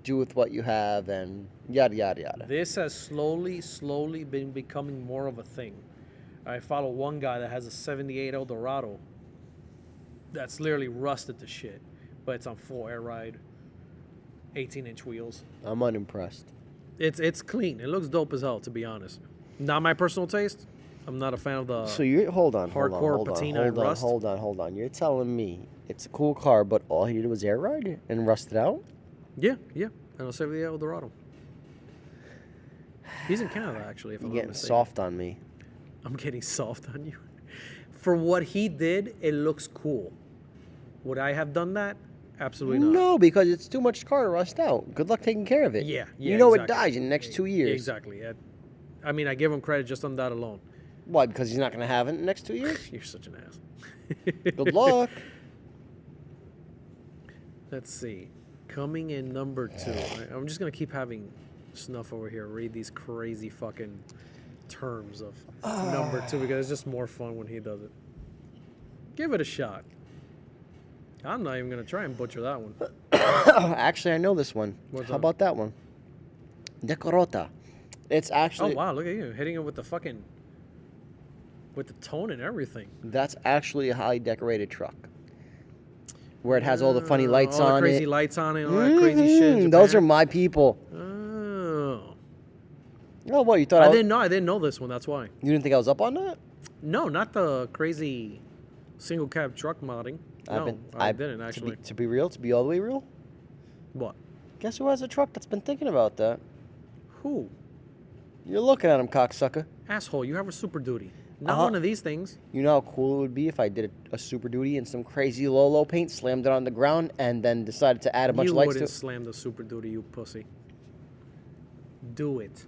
do with what you have and yada, yada, yada. This has slowly been becoming more of a thing. I follow one guy that has a 78 Eldorado that's literally rusted to shit, but it's on full air ride, 18-inch wheels. I'm unimpressed. It's clean. It looks dope as hell, to be honest. Not my personal taste. I'm not a fan of the So you're hardcore patina and rust. Hold on. You're telling me it's a cool car, but all he did was air ride and rusted out? Yeah. And a 78 Eldorado. He's in Canada, actually, if You're I'm not getting mistaken. soft on me. I'm getting soft on you. For what he did, it looks cool. Would I have done that? Absolutely not. No, because it's too much car to rust out. Good luck taking care of it. Yeah. You know exactly. it dies in the next 2 years. Exactly. I mean, I give him credit just on that alone. Why? Because he's not going to have it in the next 2 years? You're such an ass. Good luck. Let's see. Coming in number 2. I'm just going to keep having Snuff over here read these crazy fucking terms of number 2 because it's just more fun when he does it. Give it a shot. I'm not even going to try and butcher that one. Actually, I know this one. What's How that? about that one? Decorota. It's actually... Oh, wow. Look at you. Hitting it with the fucking... with the tone and everything. That's actually a highly decorated truck. Where it has all the funny lights all on the crazy it. lights on it and all that crazy shit. in Those are Japan. my people. Oh. Oh, what? You thought I didn't know this one. That's why. You didn't think I was up on that? No, not the crazy single cab truck modding. No, I didn't actually. To be real, to be all the way real, What? guess who has a truck that's been thinking about that? Who? You're looking at him, cocksucker. Asshole, you have a Super Duty. Not Uh-huh. one of these things. You know how cool it would be if I did a Super Duty in some crazy low paint, slammed it on the ground, and then decided to add a bunch You of lights to wouldn't it? slam the Super Duty, you pussy. Do it.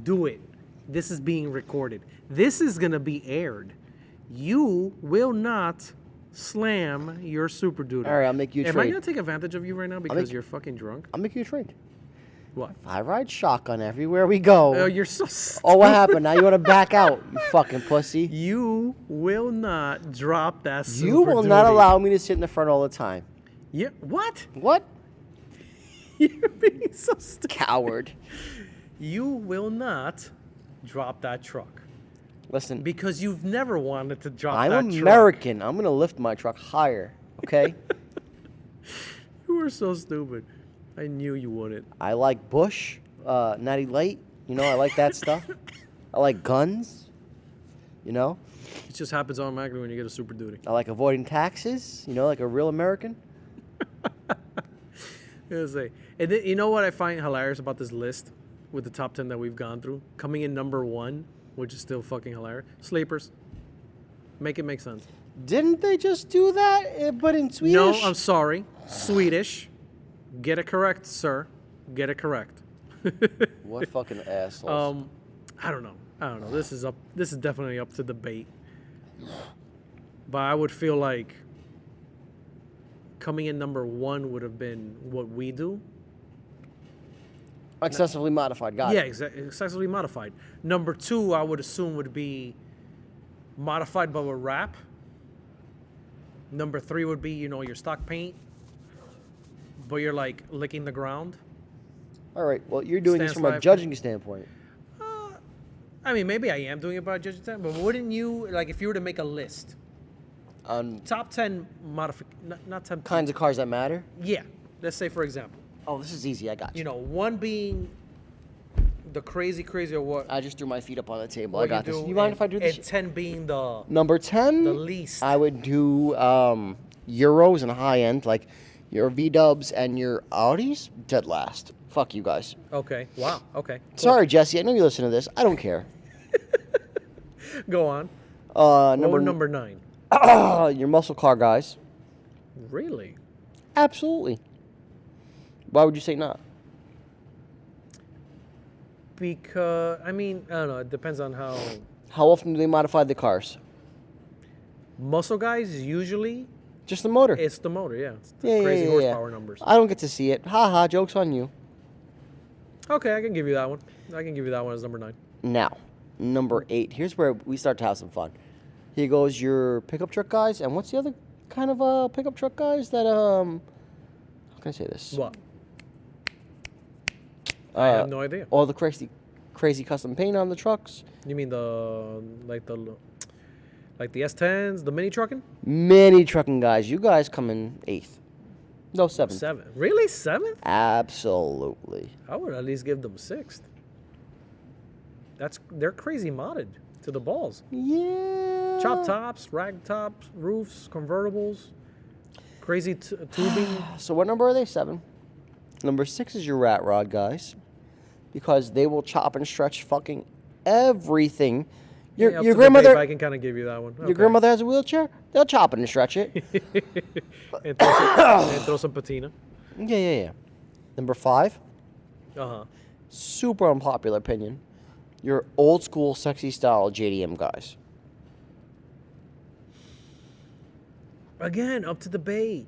Do it. This is being recorded. This is going to be aired. You will not slam your Super Duty. All right, I'll make you a Am I trade. going to take advantage of you right now because you're fucking drunk? I'll make you a trade. What? I ride shotgun everywhere we go. Oh, you're so stupid. Oh, what happened? Now you want to back out, you fucking pussy. You will not drop that Super You will not Duty. allow me to sit in the front all the time. Yeah. What? What? You're being so stupid. Coward. You will not drop that truck Listen, because you've never wanted to drop I'm that truck. American. I'm going to lift my truck higher, okay? You are so stupid. I knew you wouldn't. I like Bush, Natty Light. You know, I like that stuff. I like guns. You know? It just happens automatically when you get a Super Duty. I like avoiding taxes. You know, like a real American. Say. And then, you know what I find hilarious about this list with the top 10 that we've gone through? Coming in number 1, which is still fucking hilarious. Sleepers. Make it make sense. Didn't they just do that, but in Swedish? No, I'm sorry. Swedish. Get it correct, sir. Get it correct. What fucking assholes. I don't know. This is definitely up to debate. But I would feel like coming in number 1 would have been what we do. Excessively modified, got Yeah, it. excessively modified. Number 2, I would assume would be modified but with wrap. Number 3 would be, your stock paint, but you're like licking the ground. All right, well, you're doing this Stance from a life. judging standpoint. I mean, maybe I am doing it by judging time, but wouldn't you, like, if you were to make a list, On top 10 not 10 kinds of cars that matter. Yeah, let's say for example, Oh, this is easy. I got you. 1 being the crazy or what? I just threw my feet up on the table. what I got you this. do, You mind and- if I do this? And 10 being the Number 10, the least. I would do Euros and high end, like your V-dubs and your Audis, dead last. Fuck you guys. Okay. Wow. Okay. Cool. Sorry, Jesse. I know you listen to this. I don't care. Go on. Number 9. your muscle car guys. Really? Absolutely. Why would you say not? Because I don't know. It depends on how How often do they modify the cars? muscle guys usually. Just the motor. It's the motor. Yeah. It's the Yeah, crazy yeah. horsepower numbers. I don't get to see it. Ha ha. Joke's on you. Okay, I can give you that one. I can give you that one as number 9. Now, number 8. Here's where we start to have some fun. Here goes your pickup truck guys, and what's the other kind of pickup truck guys that how can I say this? What? I have no idea. All the crazy custom paint on the trucks. You mean the S10s, the mini trucking? Many trucking guys. You guys come in 8th. No, 7th. 7. Really? 7th? Absolutely. I would at least give them 6th. They're crazy modded to the balls. Yeah. Chop tops, rag tops, roofs, convertibles, crazy tubing. So what number are they? 7. Number 6 is your rat rod guys, because they will chop and stretch fucking everything. Your Yeah, up to the grandmother. Dave, I can kind of give you that one. Your grandmother has a wheelchair. They'll chop it and stretch it. and throw some patina. Yeah. Number 5, Uh-huh. super unpopular opinion. Your old school sexy style JDM guys. Again, up to debate.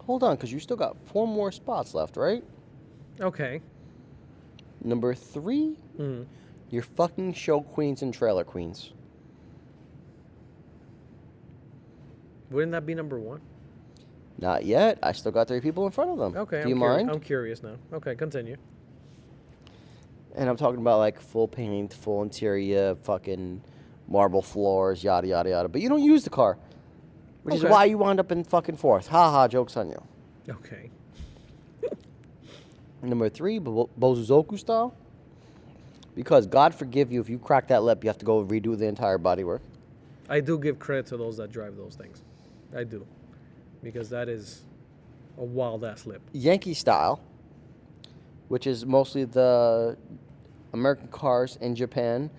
Hold on, because you still got 4 more spots left, right? Okay. Number 3, Mhm. your fucking show queens and trailer queens. Wouldn't that be number 1? Not yet. I still got 3 people in front of them. Okay. Do you mind? I'm curious now. Okay, continue. And I'm talking about like full paint, full interior, fucking marble floors, yada, yada, yada. But you don't use the car, which is Okay. why you wound up in fucking 4th. Ha ha, joke's on you. Okay. Number 3, Bozuzoku style. Because God forgive you if you crack that lip, you have to go redo the entire bodywork. I do give credit to those that drive those things. I do. Because that is a wild ass lip. Yankee style, which is mostly the American cars in Japan,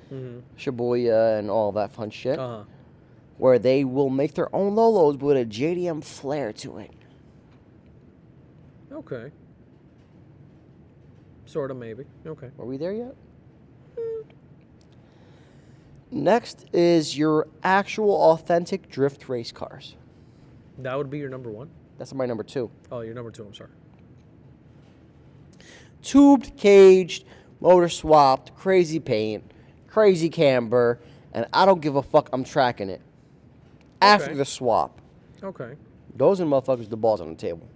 Shibuya and all that fun shit, Uh-huh. where they will make their own Lolos with a JDM flair to it. Okay. Sort of, maybe. Okay. Are we there yet? Next is your actual authentic drift race cars. That would be your number one? That's my number 2. Oh, your number 2, I'm sorry. Tubed, caged, motor swapped, crazy paint, crazy camber, and I don't give a fuck, I'm tracking it. After Okay. the swap. Okay. Those are motherfuckers, the balls on the table.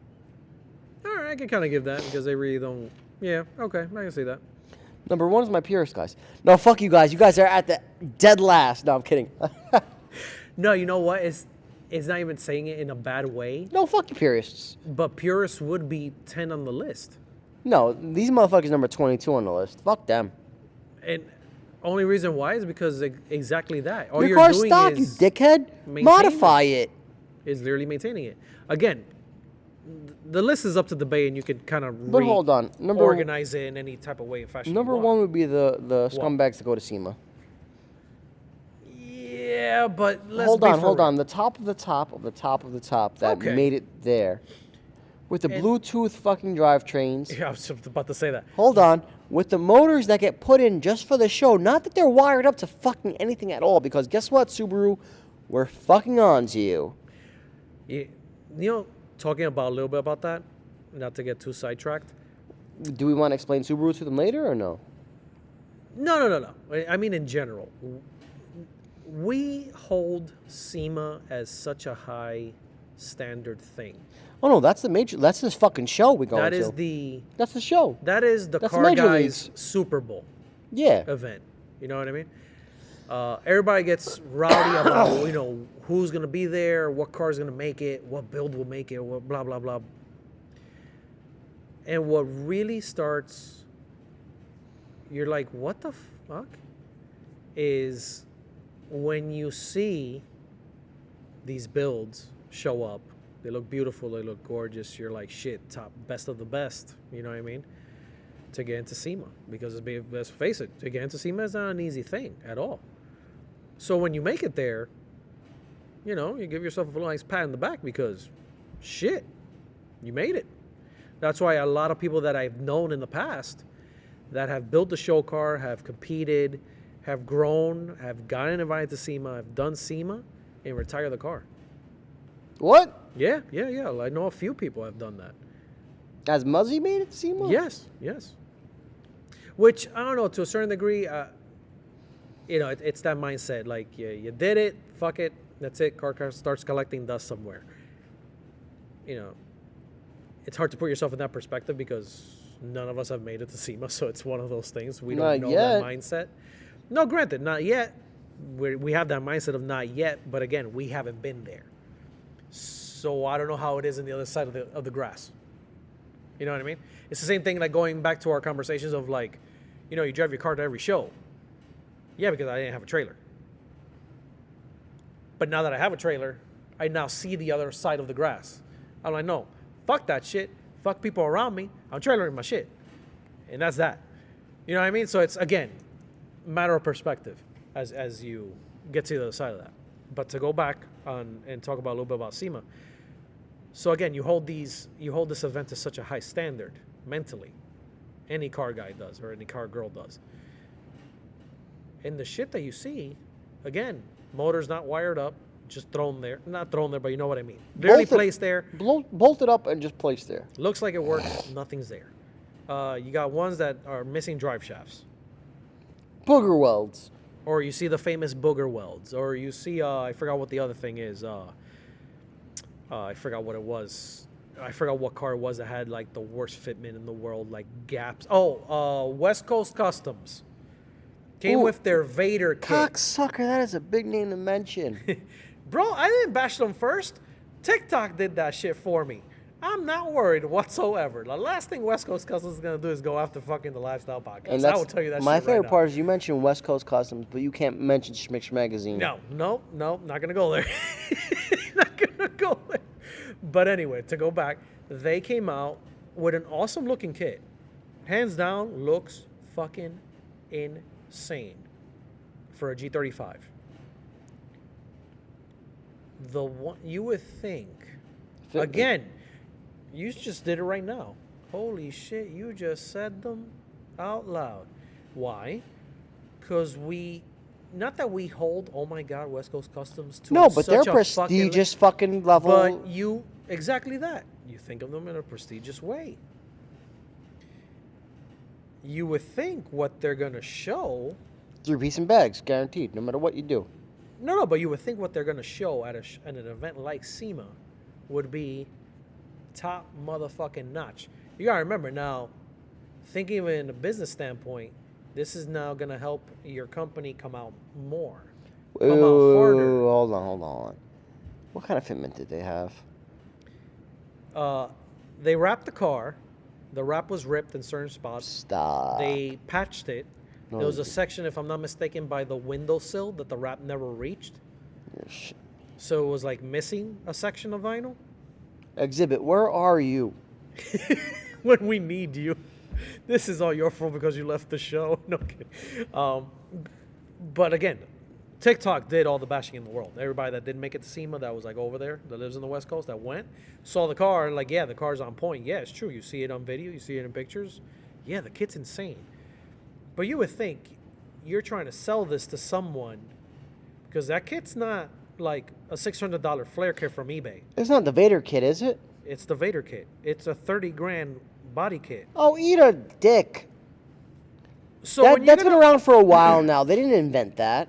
All right, I can kind of give that because they really don't. Yeah, okay, I can see that. Number 1 is my purist, guys. No, fuck you guys. You guys are at the dead last. No, I'm kidding. No, you know what? It's not even saying it in a bad way, No, fuck you purists. but purists would be 10 on the list. No, these motherfuckers number 22 on the list. Fuck them. And only reason why is because exactly that. All Your you're car's doing stock, you is dickhead. maintain Modify it. literally maintaining it. Again, the list is up to debate, and you could kind of But hold on. organize it in any type of way and fashion. Number you want. 1 would be the scumbags that go to SEMA. Yeah, but let's Hold be on, for hold real. on. The top of the top of the top of the top that Okay. made it there. With the Bluetooth fucking drivetrains. Yeah, I was just about to say that. Hold on. With the motors that get put in just for the show. Not that they're wired up to fucking anything at all. Because guess what, Subaru? We're fucking on to you. You know, talking about a little bit about that, not to get too sidetracked. Do we want to explain Subaru to them later or no? No. I mean, in general, we hold SEMA as such a high standard thing. Oh no, that's the major. That's this fucking show we going That to. is the That's the show. That's That's Car Major Guys Leagues. Super Bowl Yeah. event. You know what I mean? Everybody gets rowdy about who's gonna be there, what car's gonna make it, what build will make it, what blah blah blah. And what really starts, you're like, what the fuck? Is when you see these builds show up, they look beautiful, they look gorgeous. You're like, shit, top, best of the best. You know what I mean? To get into SEMA, because let's face it, to get into SEMA is not an easy thing at all. So when you make it there, you give yourself a nice pat on the back because, shit, you made it. That's why a lot of people that I've known in the past that have built the show car, have competed, have grown, have gotten invited to SEMA, have done SEMA, and retire the car. What? Yeah. I know a few people have done that. Has Muzzy made it to SEMA? Yes. Which, I don't know, to a certain degree, it's that mindset. Like, you did it, fuck it, that's it. Car starts collecting dust somewhere. It's hard to put yourself in that perspective because none of us have made it to SEMA, so it's one of those things. We don't Not know yet. that mindset. No, granted, not yet. We have that mindset of not yet, but again, we haven't been there. So I don't know how it is on the other side of the grass. You know what I mean? It's the same thing like going back to our conversations of like, you drive your car to every show. Yeah, because I didn't have a trailer. But now that I have a trailer, I now see the other side of the grass. I'm like, no, fuck that shit. Fuck people around me. I'm trailering my shit. And that's that. You know what I mean? So it's, again, matter of perspective as you get to the other side of that. But to go back on and talk about a little bit about SEMA. So again, you hold this event to such a high standard mentally. Any car guy does, or any car girl does. And the shit that you see, again, motor's not wired up, just thrown there. Not thrown there, but you know what I mean. Literally placed there. Bolted up and just placed there. Looks like it works, nothing's there. You got ones that are missing drive shafts. Booger welds. Or you see the famous booger welds. Or you see, I forgot what the other thing is. I forgot what it was. I forgot what car it was that had like the worst fitment in the world, like gaps. West Coast Customs. Came Ooh. with their Vader kit. Cocksucker, that is a big name to mention. Bro, I didn't bash them first. TikTok did that shit for me. I'm not worried whatsoever. The last thing West Coast Customs is going to do is go after fucking the Lifestyle Podcast. And I will tell you that my shit favorite right part is you mentioned West Coast Customs, but you can't mention Schmicks Magazine. No, not going to go there. Not going to go there. But anyway, to go back, they came out with an awesome looking kit. Hands down, looks fucking insane for a G35. The one you would think, again, you just did it right now. Holy shit, you just said them out loud. Why? Because not that we hold, oh my God, West Coast Customs to No, but they're such a prestigious fucking level. But exactly that. You think of them in a prestigious way. You would think what they're going to show. 3-piece and bags, guaranteed, no matter what you do. No, but you would think what they're going to show at an event like SEMA would be top motherfucking notch. You got to remember now, thinking of it in a business standpoint, this is now going to help your company come out more. Come out harder. Hold on. What kind of fitment did they have? They wrapped the car. The wrap was ripped in certain spots. Stop. They patched it. No, There was a section, if I'm not mistaken, by the windowsill that the wrap never reached. So it was like missing a section of vinyl. Exhibit, where are you? When we need you. This is all your fault because you left the show. No kidding. But again, TikTok did all the bashing in the world. Everybody that didn't make it to SEMA, that was like over there, that lives in the West Coast, that went, saw the car, like, yeah, the car's on point. Yeah, it's true. You see it on video. You see it in pictures. Yeah, the kit's insane. But you would think you're trying to sell this to someone because that kit's not like a $600 flare kit from eBay. It's not the Vader kit, is it? It's the Vader kit. It's a $30,000 body kit. Oh, eat a dick. So That's been around for a while now. They didn't invent that.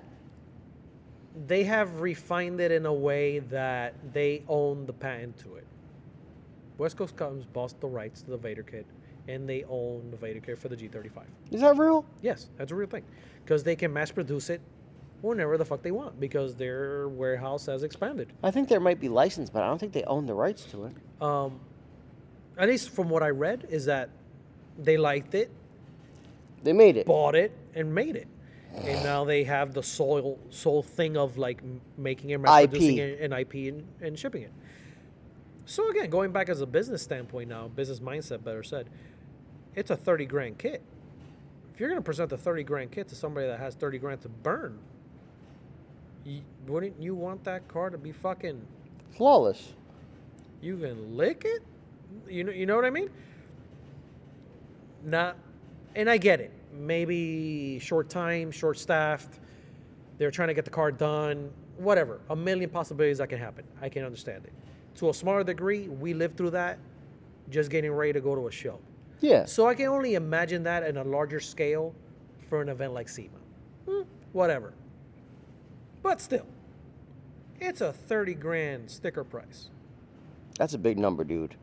They have refined it in a way that they own the patent to it. West Coast Customs bought the rights to the Vader kit, and they own the Vader kit for the G35. Is that real? Yes, that's a real thing. Because they can mass produce it whenever the fuck they want because their warehouse has expanded. I think there might be licensed, but I don't think they own the rights to it. At least from what I read, is that they liked it, They made it. bought it, and made it. And now they have the sole thing of like making it, mass producing it, and IP and shipping it. So again, going back as a business standpoint now, business mindset, better said, it's a $30,000 kit. If you're going to present a $30,000 kit to somebody that has $30,000 to burn, wouldn't you want that car to be fucking Flawless. You can lick it? You know what I mean? And I get it. Maybe short time, short staffed. They're trying to get the car done. Whatever. A million possibilities that can happen. I can understand it. To a smaller degree, we lived through that just getting ready to go to a show. Yeah. So I can only imagine that in a larger scale for an event like SEMA. Whatever. But still, it's a $30,000 sticker price. That's a big number, dude.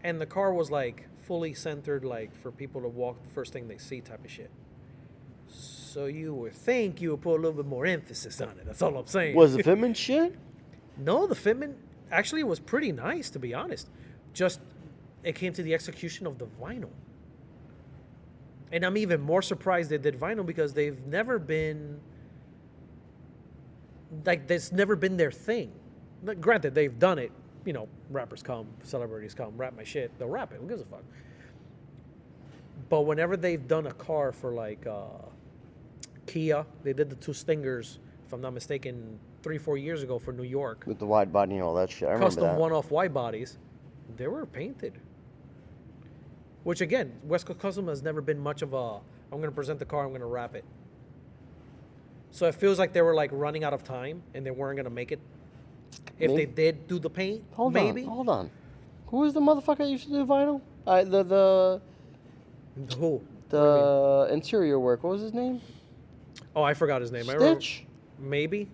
And the car was like fully centered, like for people to walk the first thing they see type of shit. So you would think you would put a little bit more emphasis on it. That's all I'm saying. Was the fitment shit? No, the fitment actually was pretty nice, to be honest. Just it came to the execution of the vinyl. And I'm even more surprised they did vinyl because they've never been like that's never been their thing. Granted, they've done it. You know, rappers come, celebrities come, rap my shit. They'll rap it. Who gives a fuck? But whenever they've done a car for like Kia, they did the two Stingers, if I'm not mistaken, 3-4 years ago for New York. With the wide body and all that shit. I remember Custom that. one-off wide bodies. They were painted. Which again, West Coast Custom has never been much of a, I'm going to present the car, I'm going to wrap it. So it feels like they were like running out of time and they weren't going to make it. If they did do the paint, maybe. Hold on. Who was the motherfucker that used to do vinyl? Who? The interior work. What was his name? Oh, I forgot his name. Stitch? Maybe.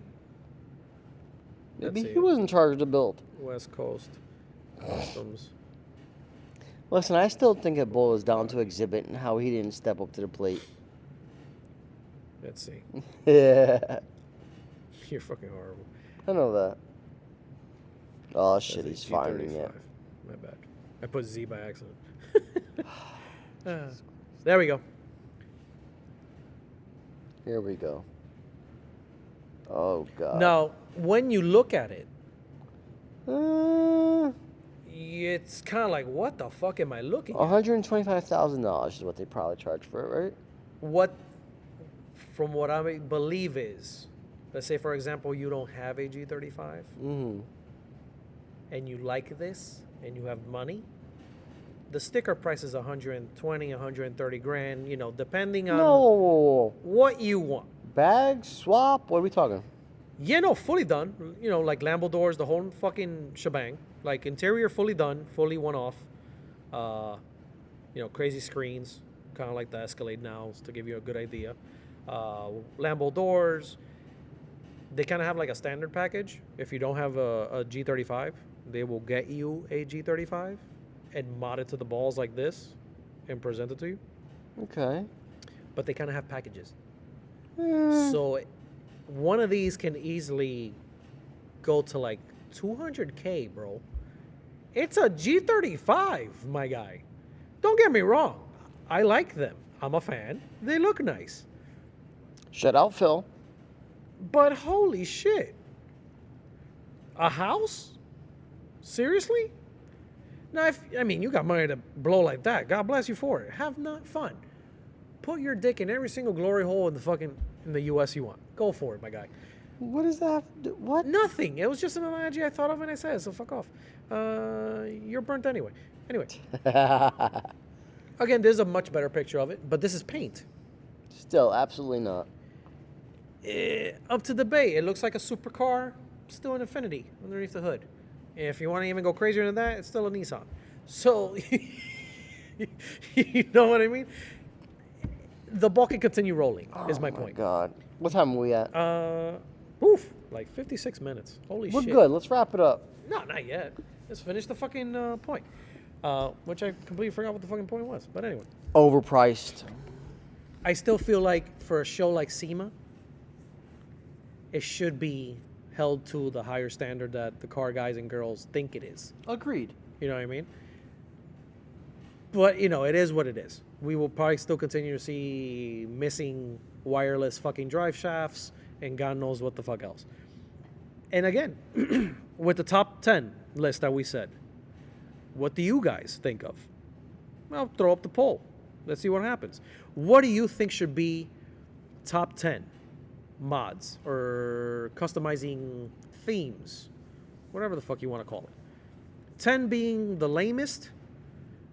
Maybe he was in charge of the build. West Coast Customs. Listen, I still think it boils down to Exhibit and how he didn't step up to the plate. Let's see. Yeah. You're fucking horrible. I know that. Oh, shit, That's he's a finding G35. it. My bad. I put Z by accident. There we go. Here we go. Oh, God. Now, when you look at it, Uh, it's kind of like, what the fuck am I looking at? $125,000 is what they probably charge for it, right? What from what I believe is, let's say for example you don't have a G35 and you like this and you have money, the sticker price is 120, 130 grand, depending on No. what you want. Bag, swap, what are we talking? Yeah, no, fully done. Like Lambo doors, the whole fucking shebang. Like interior fully done, fully one off. Crazy screens, kind of like the Escalade now, to give you a good idea. Lambo doors. They kind of have like a standard package. If you don't have a G35, they will get you a G35 and mod it to the balls like this and present it to you. Okay. But they kind of have packages. So one of these can easily go to like 200K, bro. It's a G35, my guy. Don't get me wrong. I like them. I'm a fan. They look nice. Shut out, Phil. But holy shit. A house? Seriously? Now, you got money to blow like that. God bless you for it. Have not fun. Put your dick in every single glory hole in the U.S. you want. Go for it, my guy. What does that have to do? What? Nothing. It was just an analogy I thought of and I said, so fuck off. You're burnt anyway. Anyway. Again, there's a much better picture of it, but this is paint. Still, absolutely not. Up to debate. It looks like a supercar, still an Infiniti underneath the hood. If you want to even go crazier than that, it's still a Nissan. So, you know what I mean? The ball can continue rolling, is my point. Oh, my God. What time are we at? Like 56 minutes. Holy We're shit. good. Let's wrap it up. No, not yet. Let's finish the fucking point. Which I completely forgot what the fucking point was. But anyway. Overpriced. I still feel like for a show like SEMA, it should be held to the higher standard that the car guys and girls think it is. Agreed. You know what I mean? But, it is what it is. We will probably still continue to see missing wireless fucking drive shafts and God knows what the fuck else. And again, with the top 10 list that we said, what do you guys think of? Well, throw up the poll. Let's see what happens. What do you think should be top 10 mods or customizing themes? Whatever the fuck you want to call it. 10 being the lamest,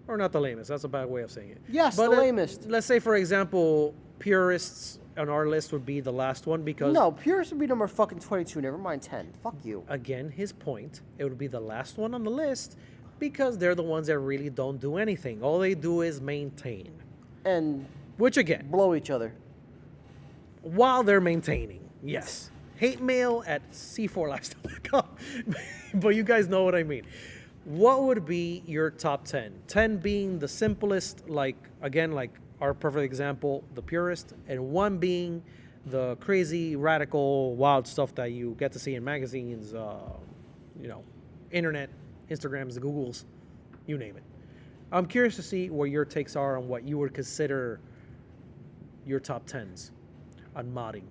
or not the lamest. That's a bad way of saying it. Yes, but the lamest. Let's say, for example, purists on our list would be the last one because... No, Purist would be number fucking 22. Never mind 10. Fuck you. Again, his point, it would be the last one on the list because they're the ones that really don't do anything. All they do is maintain. And Which, again, blow each other. while they're maintaining, yes. Hate mail at c4lifestyle.com. But you guys know what I mean. What would be your top 10? 10 being the simplest, like our perfect example, the purist, and 1 being the crazy, radical, wild stuff that you get to see in magazines, internet, Instagrams, the Googles, you name it. I'm curious to see what your takes are on what you would consider your top 10s on modding.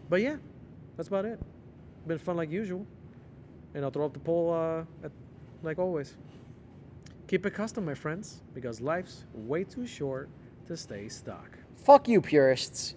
But yeah, that's about it. Been fun like usual. And I'll throw up the poll like always. Keep it custom, my friends, because life's way too short to stay stuck. Fuck you, purists.